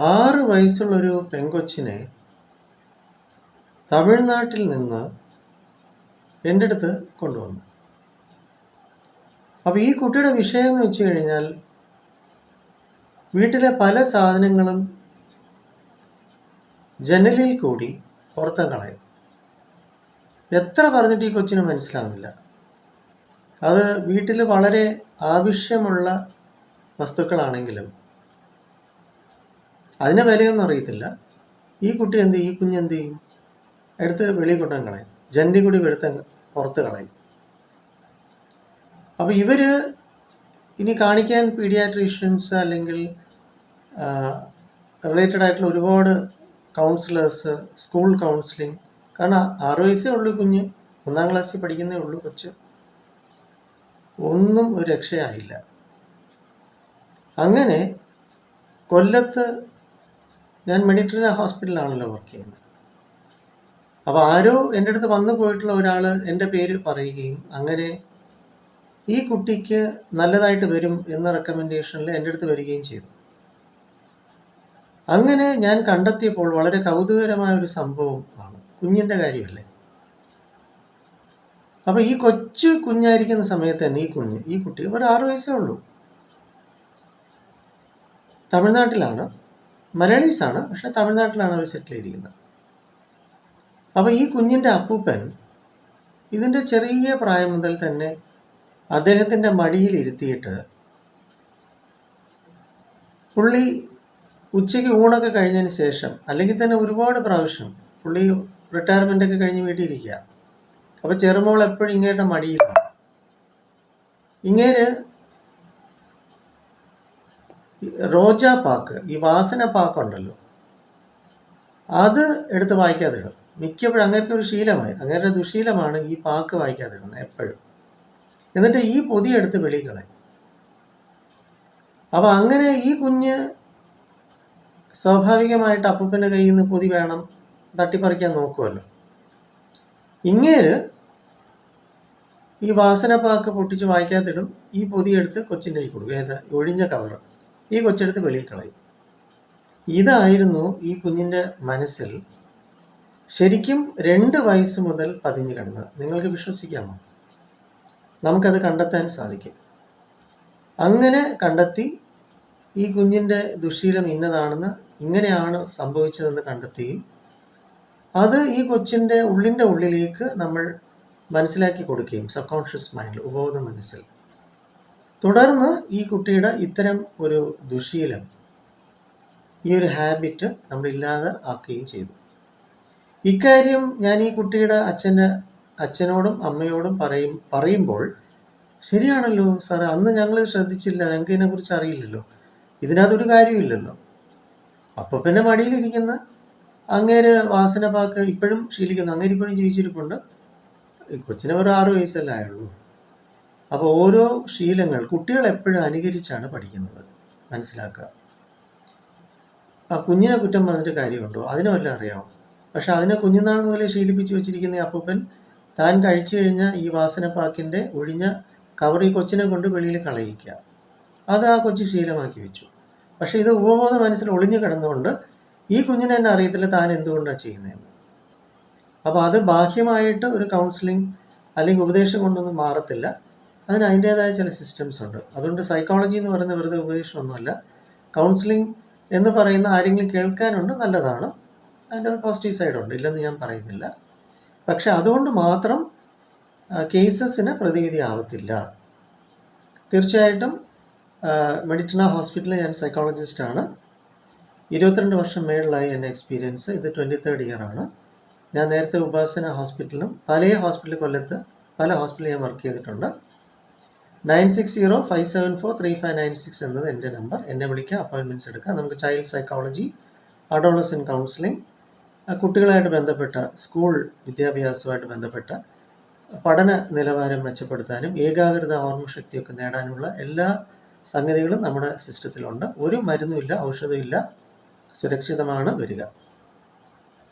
6 വയസ്സുള്ളൊരു പെങ്കൊച്ചിനെ തമിഴ്നാട്ടിൽ നിന്ന് എൻ്റെ അടുത്ത് കൊണ്ടുവന്നു. അപ്പോൾ ഈ കുട്ടിയുടെ വിഷയം എന്ന് വെച്ച് കഴിഞ്ഞാൽ വീട്ടിലെ പല സാധനങ്ങളും ജനലിൽ കൂടി പുറത്ത് കളയും. എത്ര പറഞ്ഞിട്ട് ഈ കൊച്ചിന് മനസ്സിലാവുന്നില്ല. അത് വീട്ടിൽ വളരെ ആവശ്യമുള്ള വസ്തുക്കളാണെങ്കിലും അതിനെ വിലയൊന്നും അറിയത്തില്ല. ഈ കുട്ടി ഈ കുഞ്ഞെന്ത് ചെയ്യും? എടുത്ത് വെളിയിൽ കൊണ്ടു കളയും, ജനലിൽ കൂടി എടുത്ത് പുറത്ത് കളയും. അപ്പോൾ ഇവർ ഇനി കാണിക്കാൻ പീഡിയാട്രീഷ്യൻസ് അല്ലെങ്കിൽ റിലേറ്റഡ് ആയിട്ടുള്ള ഒരുപാട് കൗൺസിലേഴ്സ്, സ്കൂൾ കൗൺസിലിംഗ്. കാരണം 6 വയസ്സേ ഉള്ളൂ കുഞ്ഞ്, 1ാം ക്ലാസ്സിൽ പഠിക്കുന്നേ ഉള്ളൂ കൊച്ച്. ഒന്നും ഒരു രക്ഷയായില്ല. അങ്ങനെ കൊല്ലത്ത് ഞാൻ മെഡിറ്ററേനിയൻ ഹോസ്പിറ്റലിലാണല്ലോ വർക്ക് ചെയ്യുന്നത്. അപ്പോൾ ആരോ എൻ്റെ അടുത്ത് വന്നു പോയിട്ടുള്ള ഒരാൾ എൻ്റെ പേര് പറയുകയും അങ്ങനെ ഈ കുട്ടിക്ക് നല്ലതായിട്ട് വരും എന്ന റെക്കമെൻഡേഷനിൽ എൻ്റെ അടുത്ത് വരികയും ചെയ്തു. അങ്ങനെ ഞാൻ കണ്ടെത്തിയപ്പോൾ വളരെ കൗതുകരമായ ഒരു സംഭവം ആണ്. കുഞ്ഞിൻ്റെ കാര്യമല്ലേ. അപ്പോൾ ഈ കൊച്ചു കുഞ്ഞായിരിക്കുന്ന സമയത്ത് തന്നെ ഈ കുട്ടി ഒരു 6 വയസ്സേ ഉള്ളൂ. തമിഴ്നാട്ടിലാണ്, മലയാളീസാണ്, പക്ഷെ തമിഴ്നാട്ടിലാണ് അവർ സെറ്റിൽ ചെയ്തിരിക്കുന്നത്. അപ്പോൾ ഈ കുഞ്ഞിൻ്റെ അപ്പൂപ്പൻ ഇതിൻ്റെ ചെറിയ പ്രായം മുതൽ തന്നെ അദ്ദേഹത്തിൻ്റെ മടിയിൽ ഇരുത്തിയിട്ട് പുള്ളി ഉച്ചയ്ക്ക് ഊണൊക്കെ കഴിഞ്ഞതിന് ശേഷം, അല്ലെങ്കിൽ തന്നെ ഒരുപാട് പ്രാവശ്യം പുള്ളി റിട്ടയർമെൻ്റൊക്കെ കഴിഞ്ഞ് വീട്ടിലിരിക്കുക. അപ്പോൾ ചെറുമോൾ എപ്പോഴും ഇങ്ങേരുടെ മടിയിലാണ്. ഇങ്ങേര് റോജാപ്പാക്ക്, ഈ വാസന പാക്കുണ്ടല്ലോ, അത് എടുത്ത് വായിക്കാതിടും. മിക്കപ്പോഴും അങ്ങനത്തെ ഒരു ശീലമായി, അങ്ങനത്തെ ദുശീലമാണ് ഈ പാക്ക് വായിക്കാതിടുന്നത് എപ്പോഴും. എന്നിട്ട് ഈ പൊതി എടുത്ത് വെളികളയും. അപ്പോൾ അങ്ങനെ ഈ കുഞ്ഞ് സ്വാഭാവികമായിട്ട് അപ്പൂപ്പൻ്റെ കയ്യിൽ നിന്ന് പൊതി വേണം, തട്ടിപ്പറിക്കാൻ നോക്കുമല്ലോ. ഇങ്ങേര് ഈ വാസനപ്പാക്ക് പൊട്ടിച്ച് വായിക്കാത്തിടും, ഈ പൊതി എടുത്ത് കൊച്ചിൻ്റെ കൈ കൊടുക്കും. ഏത് ഒഴിഞ്ഞ കവറ് ഈ കൊച്ചെടുത്ത് വെളിയിൽ കളയും. ഇതായിരുന്നു ഈ കുഞ്ഞിൻ്റെ മനസ്സിൽ ശരിക്കും 2 വയസ്സ് മുതൽ പതിഞ്ഞു കിടന്നത്. നിങ്ങൾക്ക് വിശ്വസിക്കാമോ? നമുക്കത് കണ്ടെത്താൻ സാധിക്കും. അങ്ങനെ കണ്ടെത്തി ഈ കുഞ്ഞിൻ്റെ ദുശീലം ഇന്നതാണെന്ന്, ഇങ്ങനെയാണ് സംഭവിച്ചതെന്ന് കണ്ടെത്തുകയും അത് ഈ കൊച്ചിൻ്റെ ഉള്ളിലേക്ക് നമ്മൾ മനസ്സിലാക്കി കൊടുക്കുകയും, സബ് കോൺഷ്യസ് മൈൻഡിൽ, ഉപബോധ മനസ്സിൽ. തുടർന്ന് ഈ കുട്ടിയുടെ ഇത്തരം ഒരു ദുശീലം, ഈ ഒരു ഹാബിറ്റ് നമ്മൾ ഇല്ലാതെ ആക്കുകയും ചെയ്തു. ഇക്കാര്യം ഞാൻ ഈ കുട്ടിയുടെ അച്ഛനോടും അമ്മയോടും പറയുമ്പോൾ, ശരിയാണല്ലോ സാറേ, അന്ന് ഞങ്ങൾ ശ്രദ്ധിച്ചില്ല, ഞങ്ങൾക്ക് ഇതിനെക്കുറിച്ച് അറിയില്ലല്ലോ, ഇതിനകത്തൊരു കാര്യമില്ലല്ലോ. അപ്പോൾ പിന്നെ മടിയിലിരിക്കുന്ന അങ്ങേര് വാസനപ്പാക്ക് ഇപ്പോഴും ശീലിക്കുന്നു. അങ്ങേര് ഇപ്പോഴും ജീവിച്ചിരിപ്പുണ്ട്. കൊച്ചിന് ഒരു 6 വയസ്സല്ലേ ആയുള്ളൂ. അപ്പോൾ ഓരോ ശീലങ്ങൾ കുട്ടികൾ എപ്പോഴും അനുകരിച്ചാണ് പഠിക്കുന്നത്, മനസ്സിലാക്കുക. ആ കുഞ്ഞിനെ കുറ്റം പറഞ്ഞിട്ട് കാര്യമുണ്ടോ? അതിനെ വല്ലതും അറിയാമോ? പക്ഷെ അതിനെ കുഞ്ഞുനാൾ മുതലേ ശീലിപ്പിച്ച് വെച്ചിരിക്കുന്ന അപ്പൂപ്പൻ താൻ കഴിച്ചു കഴിഞ്ഞ ഈ വാസനപ്പാക്കിൻ്റെ ഒഴിഞ്ഞ കവർ ഈ കൊച്ചിനെ കൊണ്ട് വെളിയിൽ കളയിക്കുക, അത് ആ കൊച്ചു ശീലമാക്കി വെച്ചു. പക്ഷെ ഇത് ഉപബോധ മനസ്സിൽ ഒളിഞ്ഞു കിടന്നുകൊണ്ട് ഈ കുഞ്ഞിനെ തന്നെ അറിയത്തില്ല താൻ എന്തുകൊണ്ടാണ് ചെയ്യുന്നതെന്ന്. അപ്പോൾ അത് ബാഹ്യമായിട്ട് ഒരു കൗൺസിലിംഗ് അല്ലെങ്കിൽ ഉപദേശം കൊണ്ടൊന്നും മാറത്തില്ല. അതിൻ്റേതായ ചില സിസ്റ്റംസ് ഉണ്ട്. അതുകൊണ്ട് സൈക്കോളജി എന്ന് പറയുന്ന വെറുതെ ഉപദേശമൊന്നുമല്ല. കൗൺസിലിംഗ് എന്ന് പറയുന്ന ആരെങ്കിലും കേൾക്കാനുണ്ട്, നല്ലതാണ്. അതിൻ്റെ ഒരു പോസിറ്റീവ് സൈഡുണ്ട്, ഇല്ലെന്ന് ഞാൻ പറയുന്നില്ല. പക്ഷെ അതുകൊണ്ട് മാത്രം കേസസിന് പ്രതിവിധി ആവത്തില്ല. തീർച്ചയായിട്ടും മെഡിറ്ററേനിയൻ ഹോസ്പിറ്റലിൽ ഞാൻ സൈക്കോളജിസ്റ്റാണ്. 22 വർഷം മേളിലായി എൻ്റെ എക്സ്പീരിയൻസ്. ഇത് 23rd ഇയറാണ്. ഞാൻ നേരത്തെ ഉപാസന ഹോസ്പിറ്റലിലും കൊല്ലത്ത് പല ഹോസ്പിറ്റലിൽ ഞാൻ വർക്ക് ചെയ്തിട്ടുണ്ട്. 9605743596 എന്നത് എൻ്റെ നമ്പർ. എന്നെ വിളിക്കുക, അപ്പോയിൻമെൻറ്റ്സ് എടുക്കുക. നമുക്ക് ചൈൽഡ് സൈക്കോളജി, അഡോളസെൻ്റ് കൗൺസിലിംഗ്, കുട്ടികളായിട്ട് ബന്ധപ്പെട്ട സ്കൂൾ വിദ്യാഭ്യാസവുമായിട്ട് ബന്ധപ്പെട്ട പഠന നിലവാരം മെച്ചപ്പെടുത്താനും ഏകാഗ്രത, ഓർമ്മശക്തിയൊക്കെ നേടാനുള്ള എല്ലാ സംഗതികളും നമ്മുടെ സിസ്റ്റത്തിലുണ്ട്. ഒരു മരുന്നുമില്ല, ഔഷധമില്ല, സുരക്ഷിതമാണ് വരിക.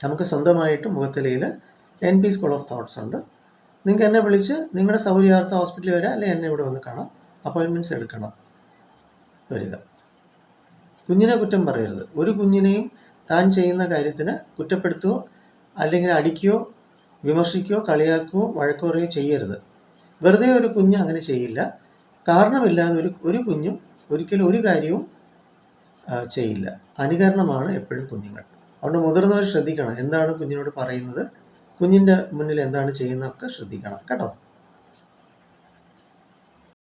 നമുക്ക് സ്വന്തമായിട്ട് മുഖത്തലയിൽ NP സ്കൂൾ ഓഫ് തോട്ട്സ് ഉണ്ട്. നിങ്ങൾക്ക് എന്നെ വിളിച്ച് നിങ്ങളുടെ സൗകര്യാർത്ഥം ഹോസ്പിറ്റലിൽ വരിക, അല്ലെങ്കിൽ എന്നെ ഇവിടെ വന്ന് കാണാം, അപ്പോയിൻമെൻറ്റ്സ് എടുക്കണം, വരിക. കുഞ്ഞിനെ കുറ്റം പറയരുത്. ഒരു കുഞ്ഞിനെയും താൻ ചെയ്യുന്ന കാര്യത്തിന് കുറ്റപ്പെടുത്തുകയോ അല്ലെങ്കിൽ അടിക്കുകയോ വിമർശിക്കുകയോ കളിയാക്കുകയോ വഴക്കു പറയുകയോ ചെയ്യരുത്. വെറുതെ ഒരു കുഞ്ഞ് അങ്ങനെ ചെയ്യില്ല. കാരണമില്ലാതെ ഒരു കുഞ്ഞും ഒരിക്കലും ഒരു കാര്യവും ചെയ്യില്ല. അനുകരണമാണ് എപ്പോഴും കുഞ്ഞുങ്ങൾ. അതുകൊണ്ട് മുതിർന്നവർ ശ്രദ്ധിക്കണം, എന്താണ് കുഞ്ഞിനോട് പറയുന്നത്, കുഞ്ഞിൻ്റെ മുന്നിൽ എന്താണ് ചെയ്യുന്നതൊക്കെ ശ്രദ്ധിക്കണം കേട്ടോ.